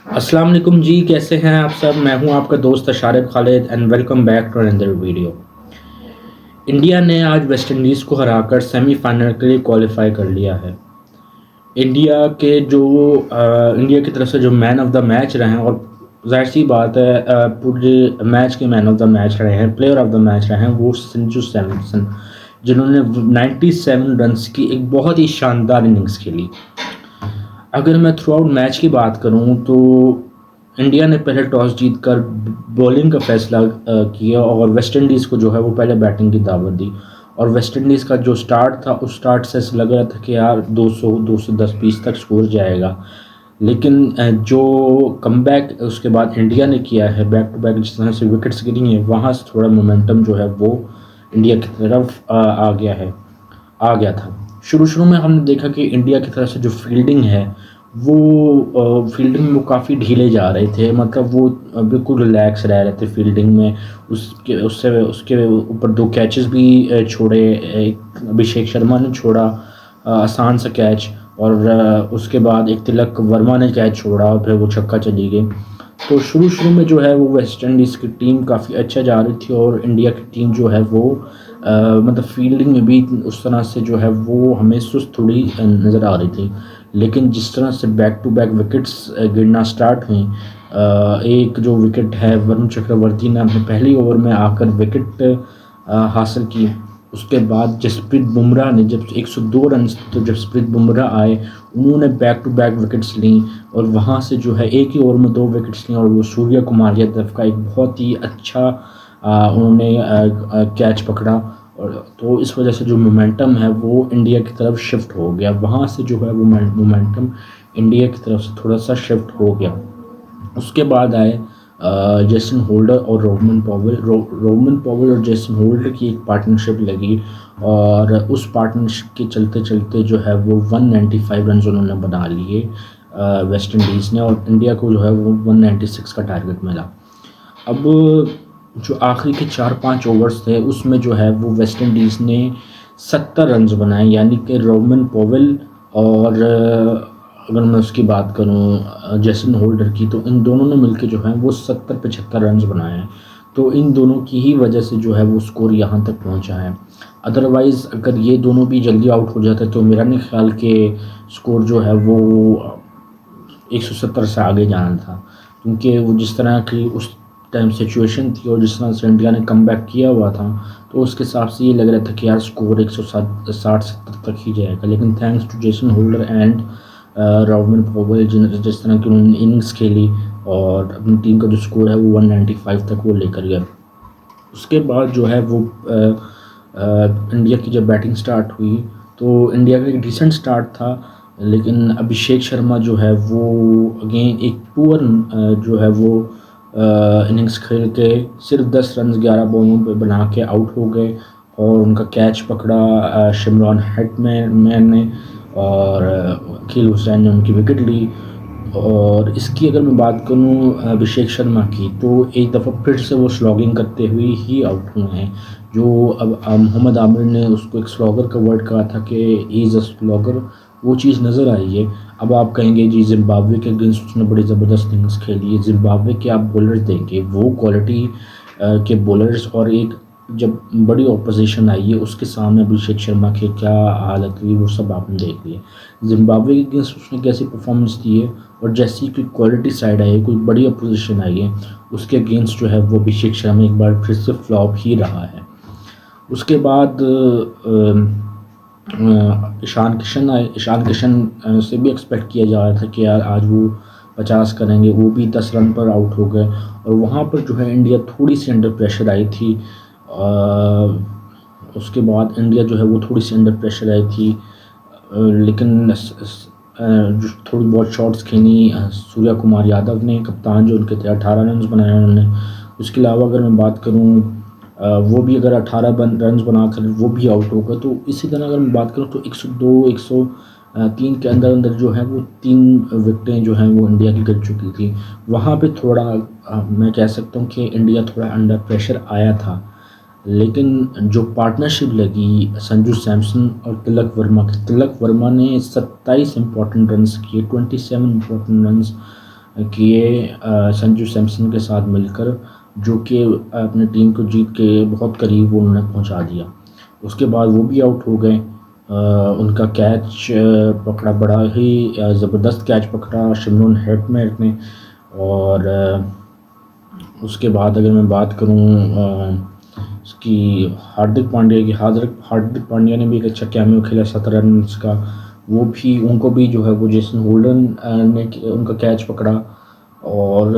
السلام علیکم جی، کیسے ہیں آپ سب؟ میں ہوں آپ کا دوست Sharib Khalid and welcome back to another video. India نے آج ویسٹ انڈیز کو ہرا کر سیمی فائنل کے لیے کوالیفائی کر لیا ہے۔ انڈیا کی طرف سے جو مین آف دا میچ رہے ہیں، اور ظاہر سی بات ہے پورے میچ کے مین آف دا میچ رہے ہیں، پلیئر آف دا میچ رہے ہیں وہ سنجو سیمسن، جنہوں نے 97 رنز کی ایک بہت ہی شاندار اننگز کھیلی۔ اگر میں تھرو آؤٹ میچ کی بات کروں تو انڈیا نے پہلے ٹاس جیت کر بولنگ کا فیصلہ کیا، اور ویسٹ انڈیز کو جو ہے وہ پہلے بیٹنگ کی دعوت دی۔ اور ویسٹ انڈیز کا جو سٹارٹ تھا، اس سٹارٹ سے ایسا لگ رہا تھا کہ یار 210 20 تک سکور جائے گا، لیکن جو کم بیک اس کے بعد انڈیا نے کیا ہے، بیک ٹو بیک جس طرح سے وکٹس گری ہیں، وہاں سے تھوڑا مومنٹم جو ہے وہ انڈیا کی طرف آ گیا تھا۔ شروع میں ہم نے دیکھا کہ انڈیا کی طرف سے جو فیلڈنگ ہے وہ فیلڈنگ میں کافی ڈھیلے جا رہے تھے، مطلب وہ بالکل ریلیکس رہ رہے تھے فیلڈنگ میں۔ اس کے اوپر 2 کیچز بھی چھوڑے، ایک ابھیشیک شرما نے چھوڑا آسان سا کیچ، اور اس کے بعد ایک تلک ورما نے کیچ چھوڑا اور پھر وہ چھکا چلی گئی۔ تو شروع میں جو ہے وہ ویسٹ انڈیز کی ٹیم کافی اچھا جا رہی تھی، اور انڈیا کی ٹیم جو ہے وہ مطلب فیلڈنگ میں بھی اس طرح سے جو ہے وہ ہمیں سست تھوڑی نظر آ رہی تھی۔ لیکن جس طرح سے بیک ٹو بیک وکٹس گرنا سٹارٹ ہوئیں، ایک جو وکٹ ہے ورن چکرورتی نے اپنے پہلی اوور میں آ کر وکٹ حاصل کی۔ اس کے بعد جسپریت بمراہ نے جب 102 رنز، تو جسپریت بمراہ آئے، انہوں نے بیک ٹو بیک وکٹس لیں، اور وہاں سے جو ہے ایک ہی اوور میں 2 وکٹس لیں، اور وہ سوریہ کمار یادو کا ایک بہت ہی اچھا انہوں نے کیچ پکڑا، اور تو اس وجہ سے جو مومنٹم ہے وہ انڈیا کی طرف شفٹ ہو گیا۔ وہاں سے جو ہے وہ مومنٹم انڈیا کی طرف سے تھوڑا سا شفٹ ہو گیا۔ اس کے بعد آئے جیسن ہولڈر اور رومن پاول اور جیسن ہولڈر کی ایک پارٹنرشپ لگی، اور اس پارٹنرشپ کے چلتے جو ہے وہ 195 رنز انہوں نے بنا لیے ویسٹ انڈیز نے، اور انڈیا کو جو ہے وہ 196 کا ٹارگٹ ملا۔ اب جو آخری کے 4-5 اوورز تھے اس میں جو ہے وہ ویسٹ انڈیز نے 70 رنز بنائے، یعنی کہ رومن پاول اور اگر میں اس کی بات کروں جیسن ہولڈر کی، تو ان دونوں نے مل کے جو ہے وہ 70-75 رنز بنائے ہیں۔ تو ان دونوں کی ہی وجہ سے جو ہے وہ سکور یہاں تک پہنچا ہے۔ ادروائز اگر یہ دونوں بھی جلدی آؤٹ ہو جاتے تو میرا نہیں خیال کہ سکور جو ہے وہ 170 سے آگے جانا تھا، کیونکہ وہ جس طرح کی اس ٹائم سچویشن تھی اور جس طرح سے انڈیا نے کم بیک کیا ہوا تھا، تو اس کے حساب سے یہ لگ رہا تھا کہ یار سکور 160-70 تک ہی جائے گا۔ لیکن thanks to Jason Holder and Roman Powell, جس طرح کی انہوں نے اننگس کھیلی اور اپنی ٹیم کا جو سکور ہے وہ 195 تک وہ لے کر گیا۔ اس کے بعد جو ہے وہ انڈیا کی جب بیٹنگ سٹارٹ ہوئی تو انڈیا کا ایک ڈیسنٹ سٹارٹ تھا، لیکن ابھیشیک شرما جو ہے وہ اگین ایک پور جو ہے وہ اننگس کھیل کے صرف 10 رنز 11 بالوں پہ بنا کے آؤٹ ہو گئے، اور ان کا کیچ پکڑا شمران ہیٹ مین نے، اور عقیل حسین نے ان کی وکٹ لی۔ اور اس کی اگر میں بات کروں ابھیشیک شرما کی، تو ایک دفعہ پھر سے وہ سلاگنگ کرتے ہوئے ہی آؤٹ ہوئے ہیں، جو اب محمد عامر نے اس کو ایک سلاگر کا ورڈ کہا تھا کہ ایز اے سلاگر، وہ چیز نظر آئی ہے۔ اب آپ کہیں گے جی زمبابوے کے اگینسٹ اس نے بڑی زبردست اننگس کھیلی ہے، زمبابوے کے آپ بولرز دیں گے وہ کوالٹی کے بولرز، اور ایک جب بڑی اپوزیشن آئی ہے اس کے سامنے ابھیشیک شرما کی کیا حالت ہوئی وہ سب آپ نے دیکھ لیا۔ زمبابوے کے اگینسٹ اس نے کیسی پرفارمنس دی ہے، اور جیسی کوئی کوالٹی سائڈ آئی ہے، کوئی بڑی اپوزیشن آئی ہے، اس کے اگینسٹ جو ہے وہ ابھیشیک شرما ایک بار پھر سے فلاپ ہی رہا ہے۔ اس کے بعد ایشان کشن سے بھی ایکسپیکٹ کیا جا رہا تھا کہ یار آج وہ 50 کریں گے، وہ بھی 10 رن پر آؤٹ ہو گئے، اور وہاں پر جو ہے انڈیا تھوڑی سی انڈر پریشر آئی تھی۔ اس کے بعد انڈیا جو ہے وہ تھوڑی سی انڈر پریشر آئی تھی، لیکن جو تھوڑی بہت شاٹس کھیلی سوریہ کمار یادو نے، کپتان جو ان کے تھے، 18 رنز بنائے انہوں نے۔ اس کے علاوہ اگر میں بات کروں وہ بھی اگر 18 رنز بنا کر وہ بھی آؤٹ ہو گئے، تو اسی طرح اگر میں بات کروں تو 102 103 کے اندر جو ہے وہ 3 وکٹیں جو ہیں وہ انڈیا کی گر چکی تھی۔ وہاں پہ تھوڑا میں کہہ سکتا ہوں کہ انڈیا تھوڑا انڈر پریشر آیا تھا، لیکن جو پارٹنرشپ لگی سنجو سیمسن اور تلک ورما کی، تلک ورما نے 27 امپورٹنٹ رنز کیے، 27 امپورٹنٹ رنز کیے سنجو سیمسن کے ساتھ مل کر، جو کہ اپنے ٹیم کو جیت کے بہت قریب انہوں نے پہنچا دیا۔ اس کے بعد وہ بھی آؤٹ ہو گئے۔ ان کا کیچ پکڑا، بڑا ہی زبردست کیچ پکڑا شمرون ہیٹمیئر نے۔ اور اس کے بعد اگر میں بات کروں اس کی ہاردک پانڈیا کی، ہاردک پانڈیا نے بھی ایک اچھا کیمیو کھیلا 17 رنز کا۔ وہ بھی ان کو بھی جو ہے وہ جیسن ہولڈن نے ان کا کیچ پکڑا۔ اور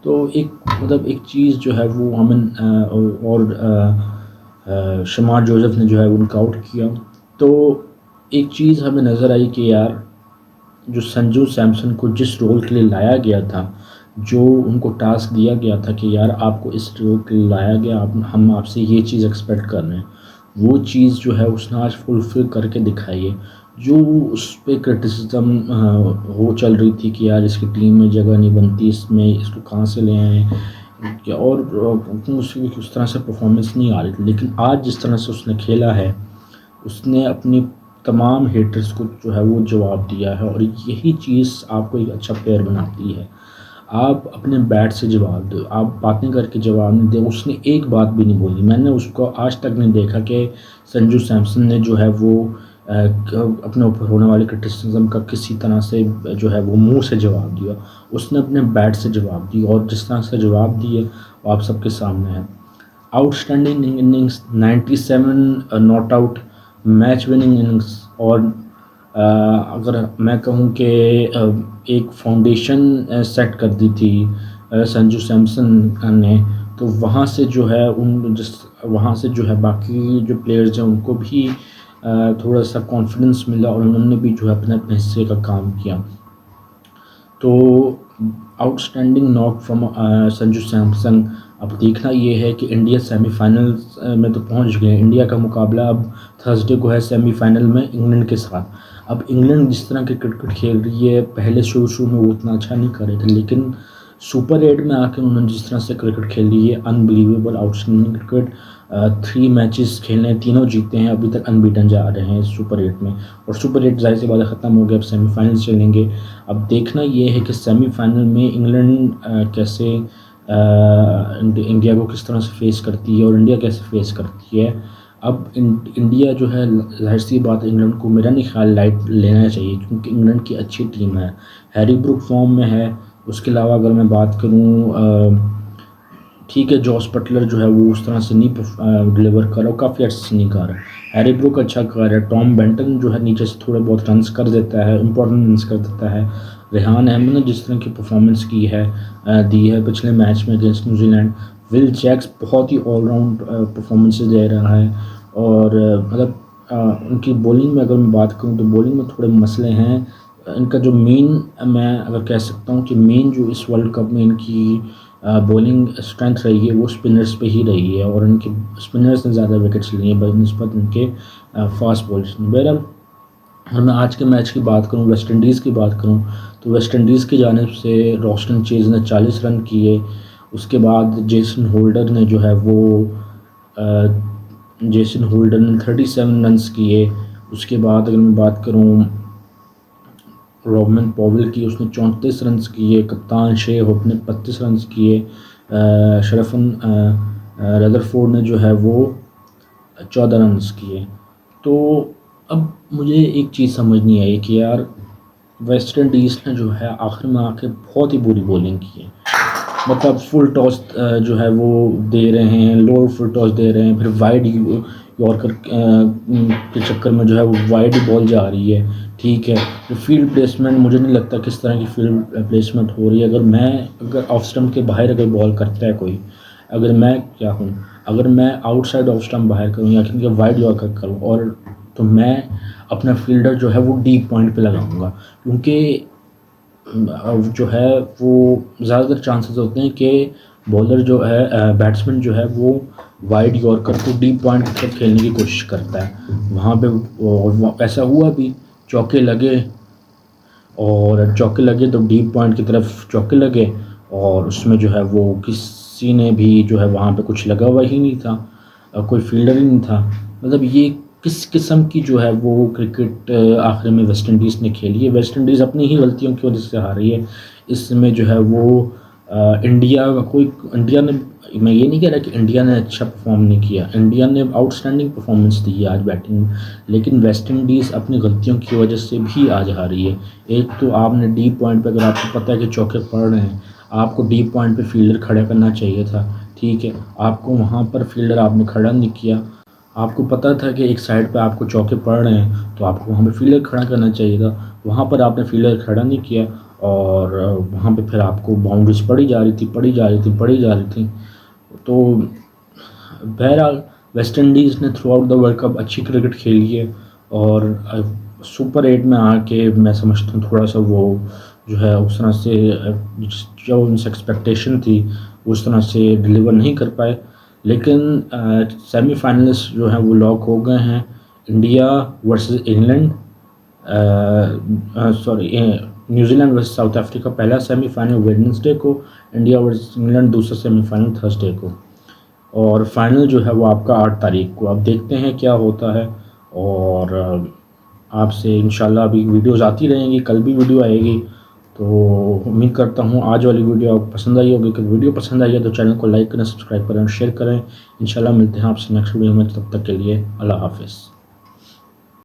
تو ایک چیز جو ہے وہ ہمیں اور شمار جوزف نے جو ہے ان کا آؤٹ کیا۔ تو ایک چیز ہمیں نظر آئی کہ یار جو سنجو سیمسن کو جس رول کے لیے لایا گیا تھا، جو ان کو ٹاسک دیا گیا تھا کہ یار آپ کو اس رول کے لیے لایا گیا، ہم آپ سے یہ چیز ایکسپیکٹ کر رہے ہیں، وہ چیز جو ہے اس نے آج فلفل کر کے دکھائی ہے۔ جو اس پہ کرٹیسزم وہ چل رہی تھی کہ یار اس کی ٹیم میں جگہ نہیں بنتی، اس کو کہاں سے لے آئے ہیں، اور اس طرح سے پرفارمنس نہیں آ رہی تھی، لیکن آج جس طرح سے اس نے کھیلا ہے، اس نے اپنی تمام ہیٹرز کو جو ہے وہ جواب دیا ہے۔ اور یہی چیز آپ کو ایک اچھا پلیئر بناتی ہے۔ آپ اپنے بیٹ سے جواب دو، آپ باتیں کر کے جواب نہیں دیں۔ اس نے ایک بات بھی نہیں بولی، میں نے اس کو آج تک نہیں دیکھا کہ سنجو سیمسن نے جو ہے وہ اپنے اوپر ہونے والے کرٹیسزم کا کسی طرح سے جو ہے وہ منہ سے جواب دیا۔ اس نے اپنے بیٹ سے جواب دی، اور جس طرح سے جواب دیے وہ آپ سب کے سامنے ہے۔ Out standing innings, 97 not out, match winning innings. اور اگر میں کہوں کہ ایک فاؤنڈیشن سیٹ کر دی تھی سنجو سیمسن نے، تو وہاں سے جو ہے وہاں سے جو ہے باقی جو پلیئرز ہیں ان کو بھی تھوڑا سا کانفیڈنس ملا، اور انہوں نے بھی جو ہے اپنے حصے کا کام کیا۔ تو آؤٹ اسٹینڈنگ ناک فرام سنجو سیمسن۔ اب دیکھنا یہ ہے کہ انڈیا سیمی فائنل میں تو پہنچ گئے۔ انڈیا کا مقابلہ اب تھرسڈے کو ہے سیمی فائنل میں انگلینڈ کے ساتھ۔ اب انگلینڈ جس طرح کے کرکٹ کھیل رہی ہے، پہلے شروع میں وہ اتنا اچھا نہیں کر رہے تھے، لیکن سپر 8 میں آ کے انہوں نے جس طرح سے کرکٹ کھیل لی ہے، unbelievable out standing cricket. 3 matches کھیلنے، تینوں جیتے ہیں، ابھی تک انبیٹن جا رہے ہیں سپر 8 میں۔ اور سپر 8 ظاہر سی بات ختم ہو گیا، اب سیمی فائنل چلیں گے۔ اب دیکھنا یہ ہے کہ سیمی فائنل میں انگلینڈ کیسے انڈیا کو کس طرح سے فیس کرتی ہے، اور انڈیا کیسے فیس کرتی ہے۔ اب انڈیا جو ہے، ظاہر سی بات انگلینڈ کو میرا نہیں خیال لائٹ لینا چاہیے، کیونکہ انگلینڈ کی اچھی ٹیم ہے۔ ہیری بروک فارم میں ہے۔ اس کے علاوہ اگر میں بات کروں، ٹھیک ہے جوس بٹلر جو ہے وہ اس طرح سے نہیں ڈلیور کر رہا، کافی عرصے سے نہیں کر رہا ہے۔ ہیری بروک اچھا کر رہا ہے۔ ٹام بینٹن جو ہے نیچے سے تھوڑے بہت رنز کر دیتا ہے، امپورٹنٹ رنز کر دیتا ہے۔ ریحان احمد نے جس طرح کی پرفارمنس دی ہے پچھلے میچ میں اگینسٹ نیوزی لینڈ۔ ول جیکس بہت ہی آل راؤنڈ پرفارمنسز دے رہا ہے۔ اور مطلب ان کی بولنگ میں اگر میں بات کروں تو بولنگ میں تھوڑے مسئلے ہیں۔ ان کا جو میں اگر کہہ سکتا ہوں کہ جو اس ورلڈ کپ میں ان کی بولنگ اسٹرینتھ رہی ہے وہ اسپنرز پہ ہی رہی ہے، اور ان کے اسپنرز نے زیادہ وکٹس لی ہیں بنسبت ان کے فاسٹ بولرز نے۔ بہرحال اگر میں آج کے میچ کی بات کروں، ویسٹ انڈیز کی بات کروں، تو ویسٹ انڈیز کی جانب سے روسٹن چیز نے 40 رن کیے۔ اس کے بعد جیسن ہولڈر نے 37 رنز کیے۔ اس کے بعد اگر میں بات کروں روبمن پاول کی، اس نے 34 رنز کیے۔ کپتان شے ہوپ نے 35 رنز کیے۔ شرفن ردرفورڈ نے جو ہے وہ 14 رنز کیے۔ تو اب مجھے ایک چیز سمجھ نہیں آئی کہ یار ویسٹ انڈیز نے جو ہے آخر میں آ کے بہت ہی بری بولنگ کی ہے۔ مطلب فل ٹاس جو ہے وہ دے رہے ہیں، لوور فل ٹاس دے رہے ہیں، پھر وائڈ یارکر کے چکر میں جو ہے وہ وائڈ بال جا رہی ہے۔ ٹھیک ہے، فیلڈ پلیسمنٹ مجھے نہیں لگتا کس طرح کی فیلڈ پلیسمنٹ ہو رہی ہے۔ اگر آف اسٹمپ کے باہر اگر بال کرتا ہے کوئی، اگر میں آؤٹ سائڈ آف اسٹمپ باہر کروں یا کیونکہ وائڈ یارکر کروں، تو میں اپنا فیلڈر جو ہے وہ ڈیپ پوائنٹ پہ لگاؤں گا، کیونکہ جو ہے وہ زیادہ تر چانسز ہوتے ہیں کہ بولر جو ہے، بیٹسمین جو ہے وہ وائڈ یارکر کو ڈیپ پوائنٹ کی طرف کھیلنے کی کوشش کرتا ہے۔ وہاں پہ ایسا ہوا بھی، چوکے لگے تو ڈیپ پوائنٹ کی طرف چوکے لگے، اور اس میں جو ہے وہ کسی نے بھی جو ہے وہاں پہ کچھ لگا ہوا ہی نہیں تھا، کوئی فیلڈر ہی نہیں تھا۔ مطلب یہ کس قسم کی جو ہے وہ کرکٹ آخر میں ویسٹ انڈیز نے کھیلی ہے۔ ویسٹ انڈیز اپنی ہی غلطیوں کی وجہ سے ہار رہی ہے۔ اس میں جو ہے وہ انڈیا نے، میں یہ نہیں کہہ رہا کہ انڈیا نے اچھا پرفارم نہیں کیا، انڈیا نے آؤٹ اسٹینڈنگ پرفارمنس دی ہے آج بیٹنگ، لیکن ویسٹ انڈیز اپنی غلطیوں کی وجہ سے بھی آج ہاری ہے۔ ایک تو آپ نے ڈیپ پوائنٹ پہ، اگر آپ کو پتہ ہے کہ چوکے پڑ رہے ہیں، آپ کو ڈیپ پوائنٹ پہ فیلڈر کھڑا کرنا چاہیے تھا، ٹھیک ہے، آپ کو وہاں پر فیلڈر آپ نے کھڑا نہیں کیا۔ آپ کو پتہ تھا کہ ایک سائڈ پہ آپ کو چوکے پڑ رہے ہیں تو آپ کو وہاں پہ فیلڈر کھڑا کرنا چاہیے تھا، وہاں پر آپ نے فیلڈر کھڑا نہیں کیا، اور وہاں پہ پھر آپ کو باؤنڈریز پڑی جا رہی تھی۔ تو بہرحال ویسٹ انڈیز نے through out the world cup اچھی کرکٹ کھیلی ہے، اور سپر 8 میں آ کے میں سمجھتا ہوں تھوڑا سا وہ جو ہے اس طرح سے جو ان سے ایکسپیکٹیشن تھی اس طرح سے ڈلیور نہیں کر پائے، لیکن سیمی فائنلسٹ جو ہیں وہ لاک ہو گئے ہیں۔ India versus England, New Zealand versus South Africa پہلا سیمی فائنل ویڈنسڈے کو، انڈیا ورسز انگلینڈ دوسرا سیمی فائنل تھرسڈے کو، اور فائنل جو ہے وہ آپ کا 8 تاریخ کو۔ اب دیکھتے ہیں کیا ہوتا ہے، اور آپ سے انشاءاللہ ابھی ویڈیوز آتی رہیں گی، کل بھی ویڈیو آئے گی، تو امید کرتا ہوں آج والی ویڈیو آپ کو پسند آئی ہوگی۔ کہ ویڈیو پسند آئی ہے تو چینل کو لائک کریں، سبسکرائب کریں اور شیئر کریں۔ انشاءاللہ ملتے ہیں آپ سے نیکسٹ ویڈیو میں، تب تک کے لیے اللہ حافظ۔